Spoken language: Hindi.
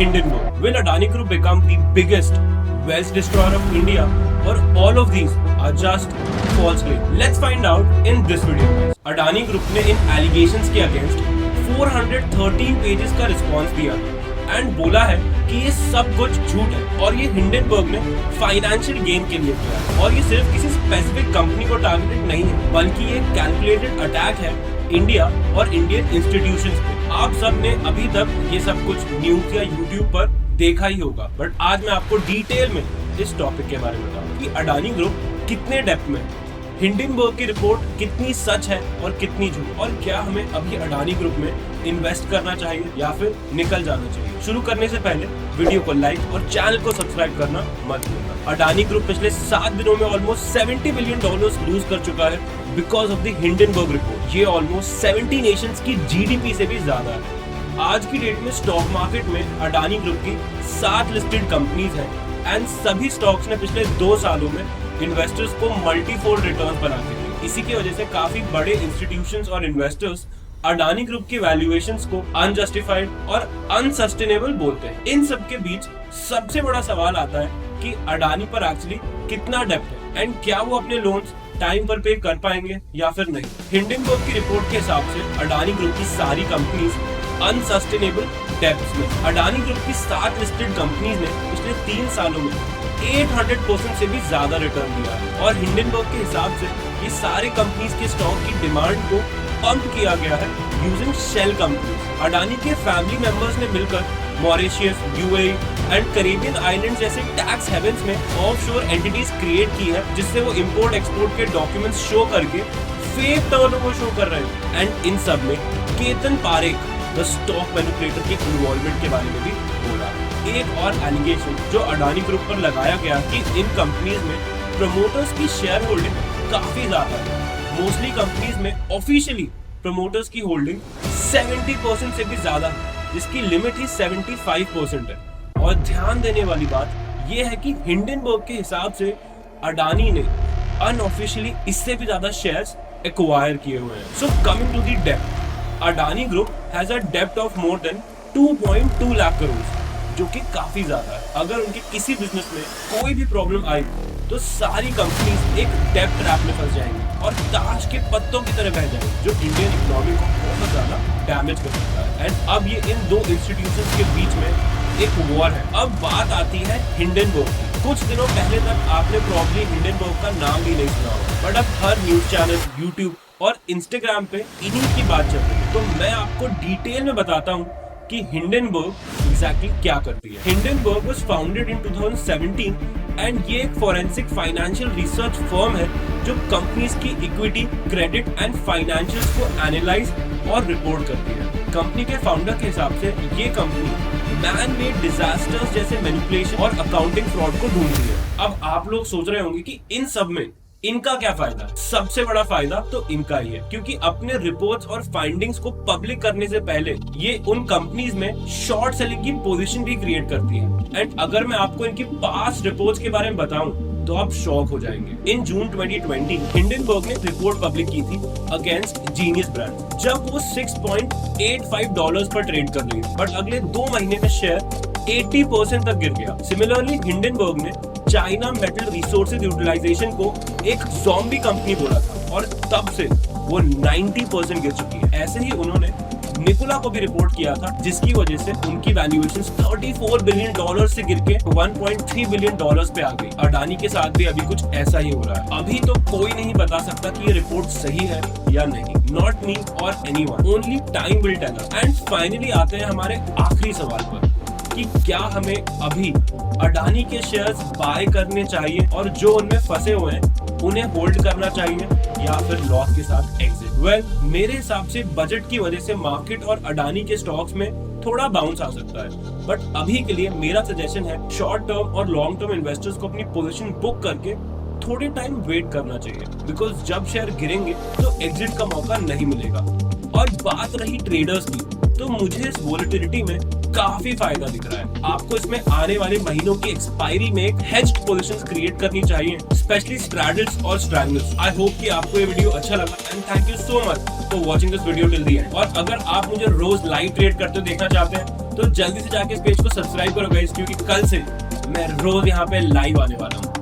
Hindenburg. Will Adani Group become the biggest wealth destroyer of India, or all of these are just false claims? Let's find out in this video. Adani Group ने इन allegations के against 413 pages का response दिया एंड बोला है कि ये सब कुछ झूठ है और ये हिंडनबर्ग ने फाइनेंशियल गेन के लिए किया है और ये सिर्फ किसी स्पेसिफिक कंपनी को टारगेटेड नहीं है, बल्कि ये कैलकुलेटेड अटैक है इंडिया और इंडियन इंस्टीट्यूशंस पे। आप सब ने अभी तक ये सब कुछ न्यूज या यूट्यूब पर देखा ही होगा, बट आज मैं आपको डिटेल में इस टॉपिक के बारे में बताऊंगा कि अडानी ग्रुप कितने डेप्थ में है, हिंडनबर्ग की रिपोर्ट कितनी सच है और कितनी झूठ, और क्या हमें अभी अडानी ग्रुप में इन्वेस्ट करना चाहिए या फिर निकल जाना चाहिए। शुरू करने से पहले वीडियो को लाइक और चैनल को सब्सक्राइब करना मत भूलना। अडानी ग्रुप पिछले 7 दिनों में ऑलमोस्ट $70 बिलियन लूज कर चुका है because of the Hindenburg report. ये ऑलमोस्ट 70 नेशंस की जीडीपी से भी ज्यादा है। आज की डेट में स्टॉक मार्केट में अडानी ग्रुप की 7 लिस्टेड कंपनीज हैं एंड सभी स्टॉक्स ने पिछले 2 सालों में इन्वेस्टर्स को मल्टीफोल्ड रिटर्न बना के दी। इसी की वजह से काफी बड़े इंस्टीट्यूशंस और इन्वेस्टर्स अडानी ग्रुप की वैल्यूएशंस को अनजस्टिफाइड और अनसस्टेनेबल बोलते हैं। इन सब के बीच सबसे बड़ा सवाल आता है कि अडानी पर एक्चुअली कितना डेब्ट है एंड क्या वो अपने लोन्स टाइम पर पे कर पाएंगे या फिर नहीं। हिंडनबर्ग की रिपोर्ट के हिसाब से अडानी ग्रुप की सारी कंपनीज अनसस्टेनेबल डेब्ट्स में। अडानी ग्रुप की 7 लिस्टेड कंपनीज ने पिछले 3 सालों में 800% से भी ज्यादा रिटर्न दिया है और हिंडनबर्ग के हिसाब से ये सारे कंपनीज के स्टॉक की डिमांड को पंप किया गया है यूजिंग शेल कंपनीज। अडानी के फैमिली मेंबर्स ने मिलकर Mauritius, UAE and Caribbean islands जैसे टैक्स हेवन्स में ऑफशोर एंटिटीज क्रिएट की है, जिससे वो इंपोर्ट एक्सपोर्ट के डॉक्यूमेंट्स शो करके फेक टर्नओवर शो कर रहे हैं। एंड इन सब में Ketan Parekh the stock manipulator के इन्वॉल्वमेंट के बारे में भी बोला। एक और एलिगेशन जो अडानी ग्रुप पर लगाया गया कि इन कंपनीज में प्रमोटर्स की शेयर होल्डिंग काफी ज्यादा है। मोस्टली कंपनीज में ऑफिशियली प्रमोटर्स की होल्डिंग 70% से भी ज्यादा है, जिसकी लिमिट ही 75% है। और ध्यान देने वाली बात यह है कि हिंडनबर्ग के हिसाब से अडानी ने अनऑफिशियली इससे भी ज्यादा शेयर्स एक्वायर किए हुए हैं। सो कमिंग टू द डेब्ट, अडानी ग्रुप हैज अ डेब्ट of more than 2.2 lakh crore, जो कि काफी ज्यादा है। अगर उनके किसी बिजनेस में कोई भी प्रॉब्लम आई तो सारी कंपनीज एक डेब्ट ट्रैप में फंस जाएंगी और ताश के पत्तों की तरह बह जाएंगी, जो इंडियन इकोनॉमी को बहुत ज्यादा डैमेज कर सकता है। एंड अब ये इन 2 इंस्टीट्यूशंस के बीच में एक वॉर है। अब बात आती है हिंडनबर्ग की। कुछ दिनों पहले तक आपने प्रॉब्ली हिंडनबर्ग का नाम भी नहीं सुना होगा, बट अब हर न्यूज चैनल, यूट्यूब और इंस्टाग्राम पे इन्हीं की बात चल रही है। तो मैं आपको डिटेल में बताता हूँ कि हिंडनबर्ग एग्जैक्टली क्या करती है। Hindenburg was founded in 2017 and ये एक फोरेंसिक फाइनेंशियल रिसर्च फर्म है जो कंपनीज की इक्विटी, क्रेडिट एंड फाइनेंशियल्स को एनालाइज और रिपोर्ट करती है। कंपनी के फाउंडर के हिसाब से ये कंपनी मैन मेड डिजास्टर्स जैसे मैनिपुलेशन और अकाउंटिंग फ्रॉड को ढूंढती है। अब आप लोग सोच रहे होंगे कि इन सब में इनका क्या फायदा? सबसे बड़ा फायदा तो इनका ही है, क्योंकि अपने रिपोर्ट्स और फाइंडिंग्स को पब्लिक करने से पहले ये उन कंपनीज में शॉर्ट सेलिंग की पोजीशन भी क्रिएट करती है। एंड अगर मैं आपको इनकी पास्ट रिपोर्ट्स के बारे में बताऊं तो आप शॉक हो जाएंगे। इन जून 2020 हिंडनबर्ग ने रिपोर्ट पब्लिक की थी अगेंस्ट जीनियस ब्रांड, जब वो $6.85 पर ट्रेड कर रही थी, बट अगले 2 महीने में शेयर 80% तक गिर गया। सिमिलरली हिंडनबर्ग ने चाइना मेटल रिसोर्सेज यूटिलाइजेशन को एक ज़ॉम्बी कंपनी बोला था और तब से वो 90% गिर चुकी है। ऐसे ही उन्होंने निकोला को भी रिपोर्ट किया था, जिसकी वजह से उनकी वैल्यूएशन $34 बिलियन से गिर के $1.3 बिलियन पे आ गई। अडानी के साथ भी अभी कुछ ऐसा ही हो रहा है। अभी तो कोई नहीं बता सकता कि ये रिपोर्ट सही है या नहीं। नॉट मी और anyone, only time will tell us. And finally आते हैं हमारे आखिरी सवाल पर कि क्या हमें अभी अडानी के शेयर्स बाय करने चाहिए और जो उनमें फंसे हुए हैं उन्हें होल्ड करना चाहिए या फिर लॉस के साथ एग्जिट। वेल, मेरे हिसाब से बजट की वजह से मार्केट और अडानी के स्टॉक्स में थोड़ा बाउंस आ सकता है, बट अभी के लिए मेरा सजेशन है शॉर्ट टर्म और लॉन्ग टर्म इन्वेस्टर्स को अपनी पोजीशन बुक करके थोड़े टाइम वेट करना चाहिए, बिकॉज जब शेयर गिरेंगे तो एग्जिट का मौका नहीं मिलेगा। और बात रही ट्रेडर्स की, तो मुझे इस वोलेटिलिटी में काफी फायदा दिख रहा है। आपको इसमें आने वाले महीनों की एक्सपायरी में एक हेज्ड पोजीशंस क्रिएट करनी चाहिए, स्पेशली स्ट्रैडल्स और स्ट्रैंगल्स। आई होप कि आपको ये वीडियो अच्छा लगा and thank you so much for watching this video till the end. और अगर आप मुझे रोज लाइव ट्रेड करते देखना चाहते हैं तो जल्दी से जाके इस पेज को सब्सक्राइब करो गाइस, क्योंकि कल से मैं रोज यहाँ पे लाइव आने वाला हूँ।